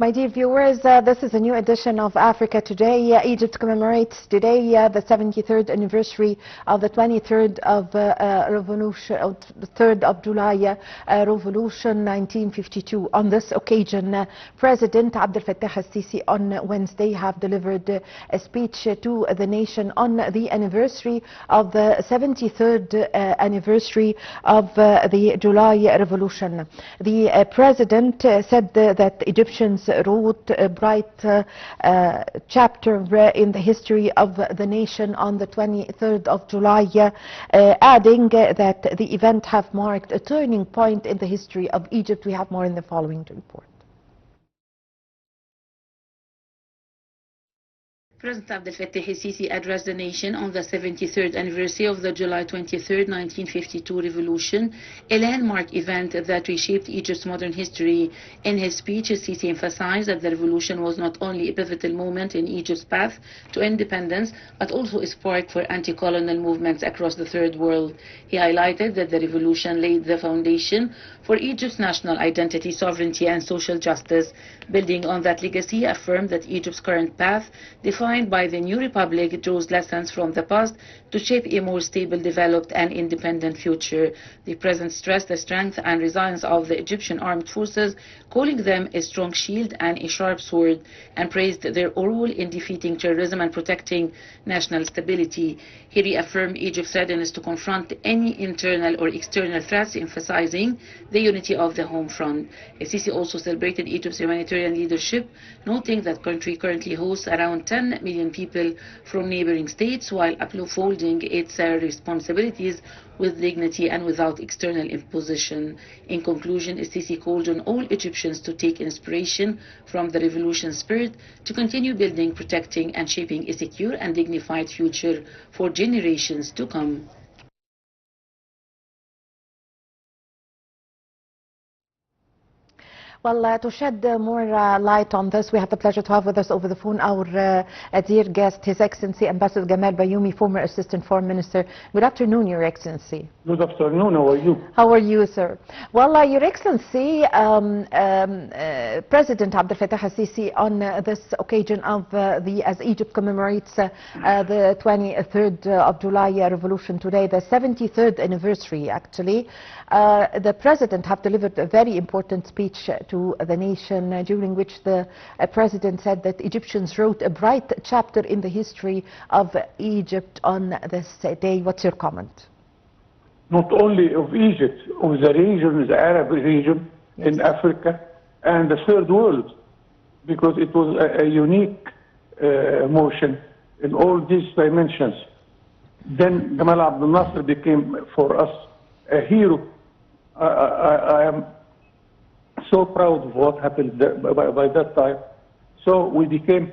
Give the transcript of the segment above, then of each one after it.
My dear viewers, this is a new edition of Africa Today. Egypt commemorates today the 73rd anniversary of the 23rd of revolution, the 3rd of July revolution 1952. On this occasion, President Abdel Fattah al-Sisi on Wednesday have delivered a speech to the nation on the anniversary of the 73rd anniversary of the July revolution. The president said that Egyptians wrote a bright chapter in the history of the nation on the 23rd of July, adding that the event have marked a turning point in the history of Egypt. We have more in the following report. President Abdel Fattah al-Sisi addressed the nation on the 73rd anniversary of the July 23, 1952 revolution, a landmark event that reshaped Egypt's modern history. In his speech, al-Sisi emphasized that the revolution was not only a pivotal moment in Egypt's path to independence, but also a spark for anti-colonial movements across the Third World. He highlighted that the revolution laid the foundation for Egypt's national identity, sovereignty, and social justice. Building on that legacy, affirmed that Egypt's current path, defined by the new republic, draws lessons from the past to shape a more stable, developed, and independent future. The president stressed the strength and resilience of the Egyptian armed forces, calling them a strong shield and a sharp sword, and praised their role in defeating terrorism and protecting national stability. He reaffirmed Egypt's readiness to confront any internal or external threats, emphasizing the unity of the home front. al-Sisi also celebrated Egypt's humanitarian leadership, noting that country currently hosts around 10 million people from neighboring states, while upholding its responsibilities with dignity and without external imposition. In conclusion, al-Sisi called on all Egyptians to take inspiration from the revolution spirit to continue building, protecting, and shaping a secure and dignified future for generations to come. Well, to shed more light on this, we have the pleasure to have with us over the phone our dear guest, His Excellency Ambassador Gamal Bayomi, former Assistant Foreign Minister. Good afternoon, Your Excellency. Good afternoon. How are you? How are you, sir? Well, Your Excellency, President Abdel Fattah al-Sisi, on this occasion of as Egypt commemorates the 23rd of July revolution today, the 73rd anniversary, actually, the President have delivered a very important speech to the nation, during which the President said that Egyptians wrote a bright chapter in the history of Egypt on this day. What's your comment? Not only of Egypt, of the region, the Arab region, yes, in Africa and the Third World, because it was a unique motion in all these dimensions. Then Gamal Abdel Nasser became for us a hero. I am so proud of what happened by that time. So we became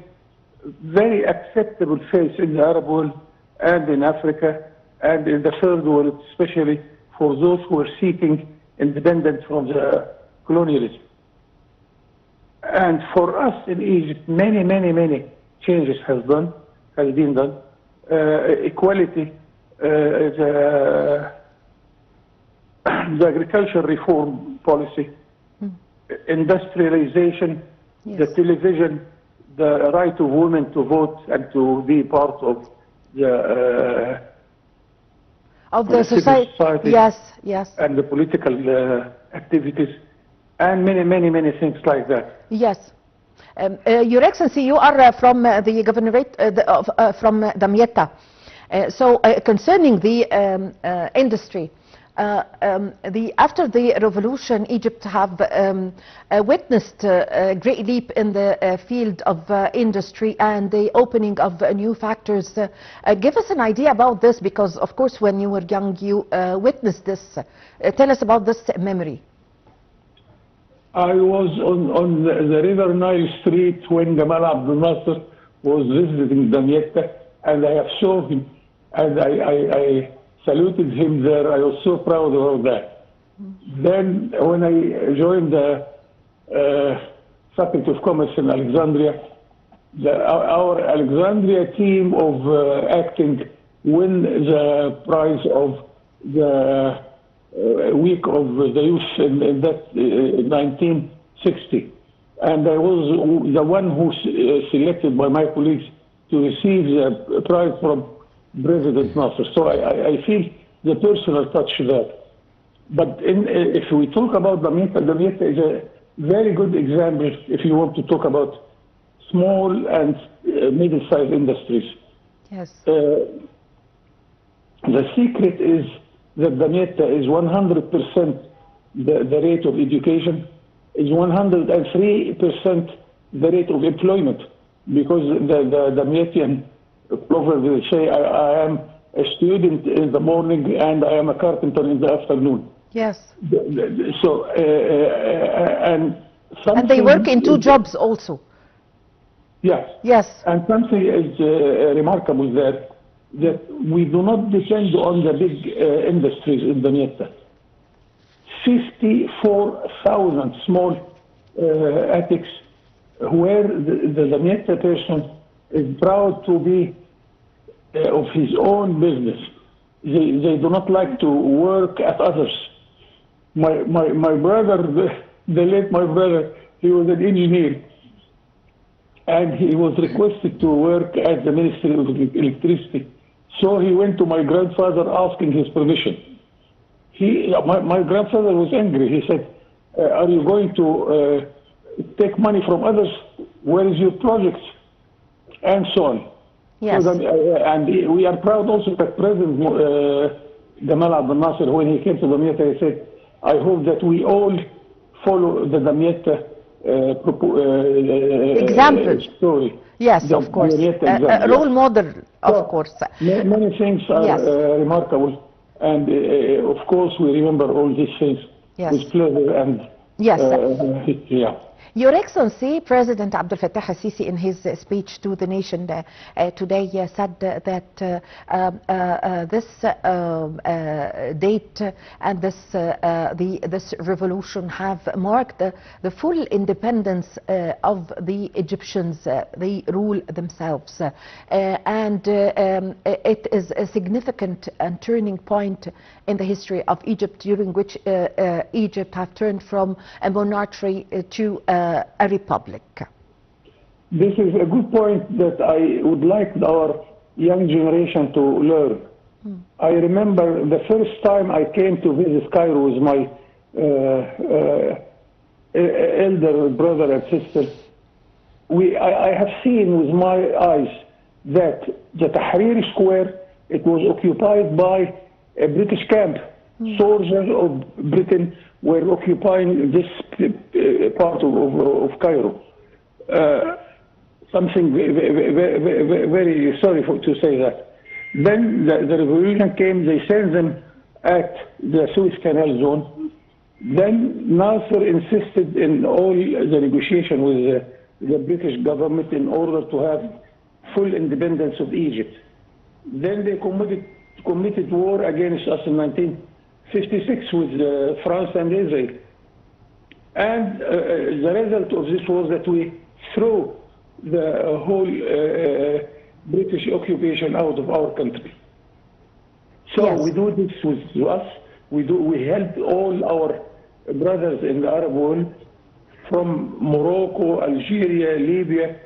very acceptable face in the Arab world and in Africa and in the Third World, especially for those who are seeking independence from the colonialism. And for us in Egypt, many changes have been done. Equality, the agriculture reform policy, industrialization, yes, the television, the right of women to vote and to be part of the society, yes, and the political activities, and many things like that. Yes. Your Excellency, you are from the governorate from Damietta. So concerning the industry, after the revolution, Egypt have witnessed a great leap in the field of industry and the opening of new factors. Give us an idea about this, because of course when you were young you witnessed this. Tell us about this memory. I was on the River Nile street when Gamal Abdel Nasser was visiting Damietta, and I have saw him, and I saluted him there. I was so proud of that. Then when I joined the Faculty of Commerce in Alexandria, our Alexandria team of acting win the prize of the week of the youth in that 1960. And I was the one who selected by my colleagues to receive the prize from President Nasser. So I feel the personal touch there. But if we talk about Damietta is a very good example if you want to talk about small and middle-sized industries. Yes. The secret is that Damietta is 100% the rate of education, is 103% the rate of employment, because the Damiettian proverb will say, I am a student in the morning and I am a carpenter in the afternoon. Yes. So, and they work in two jobs also. Yes. Yes. And something is remarkable there, that we do not depend on the big industries in Damietta. 54,000 small attics where the Damietta person is proud to be of his own business. They do not like to work at others. My brother, the late my brother, he was an engineer, and he was requested to work at the Ministry of Electricity. So he went to my grandfather asking his permission. My grandfather was angry. He said, are you going to take money from others? Where is your project? And so on. Yes. So and we are proud also that President Gamal Abdel Nasser, when he came to Damietta, he said, I hope that we all follow the Damietta example story. Yes, of course. A role model, of course. Many things are remarkable. And of course, we remember all these things with pleasure and history. Yeah. Your Excellency, President Abdel Fattah al-Sisi, in his speech to the nation today, said that this date and this revolution have marked the full independence of the Egyptians. They rule themselves. And it is a significant and turning point in the history of Egypt, during which Egypt have turned from a monarchy to a republic. This is a good point that I would like our young generation to learn. I remember the first time I came to visit Cairo with my elder brother and sister. I have seen with my eyes that the Tahrir Square, it was occupied by a British camp. Soldiers of Britain were occupying this part of Cairo. Something very sorry to say that. Then the revolution came, they sent them at the Suez Canal zone. Then Nasser insisted in all the negotiation with the British government in order to have full independence of Egypt. Then they committed war against us in 1956 with France and Israel. And the result of this was that we threw the whole British occupation out of our country. So we do this with us. We helped all our brothers in the Arab world, from Morocco, Algeria, Libya,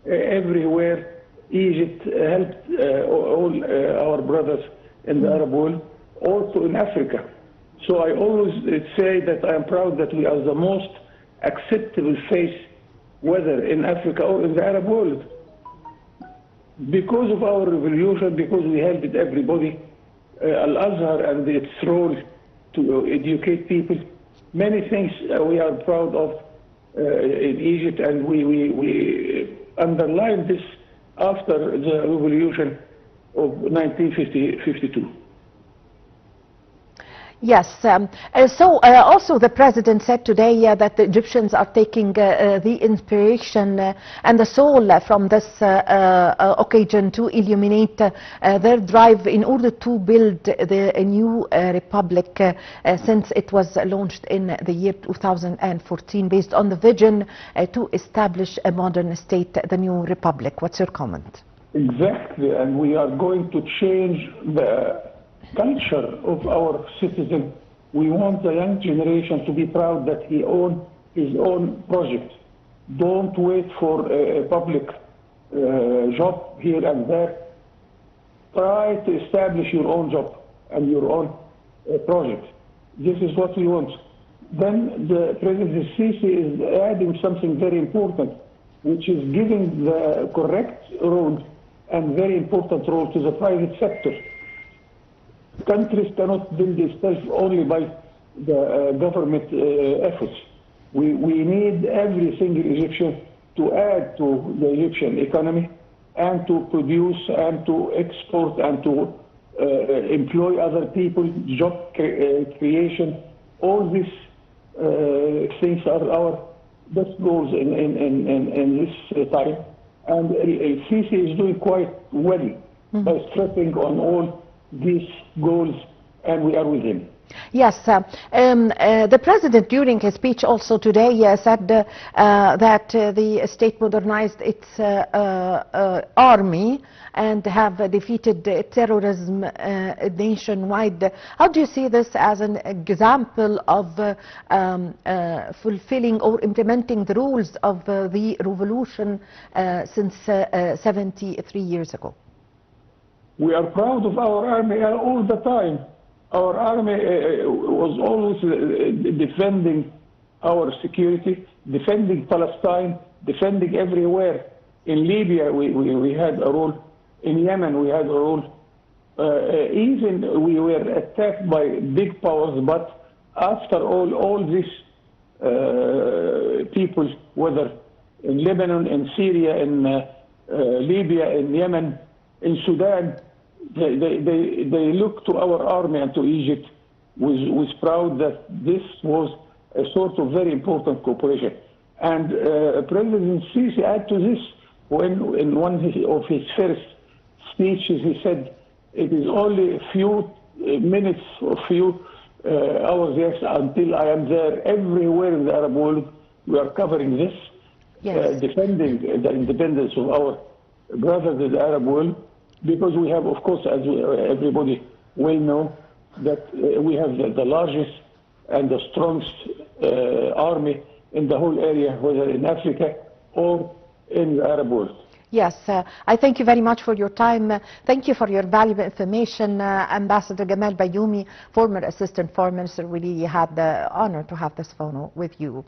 everywhere. Egypt helped all our brothers in the Arab world, also in Africa. So I always say that I am proud that we are the most acceptable face, whether in Africa or in the Arab world. Because of our revolution, because we helped everybody, Al-Azhar and its role to educate people, many things we are proud of in Egypt, and we underlined this after the revolution of 1952. Yes. Also the President said today that the Egyptians are taking the inspiration and the soul from this occasion to illuminate their drive in order to build a new republic since it was launched in the year 2014 based on the vision to establish a modern state, the new republic. What's your comment? Exactly, and we are going to change the culture of our citizens. We want the young generation to be proud that he owns his own project. Don't wait for a public job here and there. Try to establish your own job and your own project. This is what we want. Then the President Sisi is adding something very important, which is giving the correct role and very important role to the private sector. Countries cannot build itself only by the government efforts. We need every single Egyptian to add to the Egyptian economy and to produce and to export and to employ other people, job creation. All these things are our best goals in this time. And Sisi is doing quite well by stressing on all these goals, and we are with him. Yes, the President during his speech also today said that the state modernized its army and have defeated terrorism nationwide. How do you see this as an example of fulfilling or implementing the rules of the revolution since 73 years ago? We are proud of our army all the time. Our army was always defending our security, defending Palestine, defending everywhere. In Libya, we had a role. In Yemen, we had a role. Even we were attacked by big powers, but after all these people, whether in Lebanon, in Syria, in Libya, in Yemen, in Sudan, they look to our army and to Egypt with proud that this was a sort of very important cooperation. And President Sisi added to this when in one of his first speeches he said it is only a few minutes or few hours yes, until I am there. Everywhere in the Arab world we are covering this, defending the independence of our brothers in the Arab world. Because we have, of course, as everybody will know, that we have the largest and the strongest army in the whole area, whether in Africa or in the Arab world. Yes, I thank you very much for your time. Thank you for your valuable information. Ambassador Gamal Bayomi, former Assistant Foreign Minister, really had the honor to have this phone with you.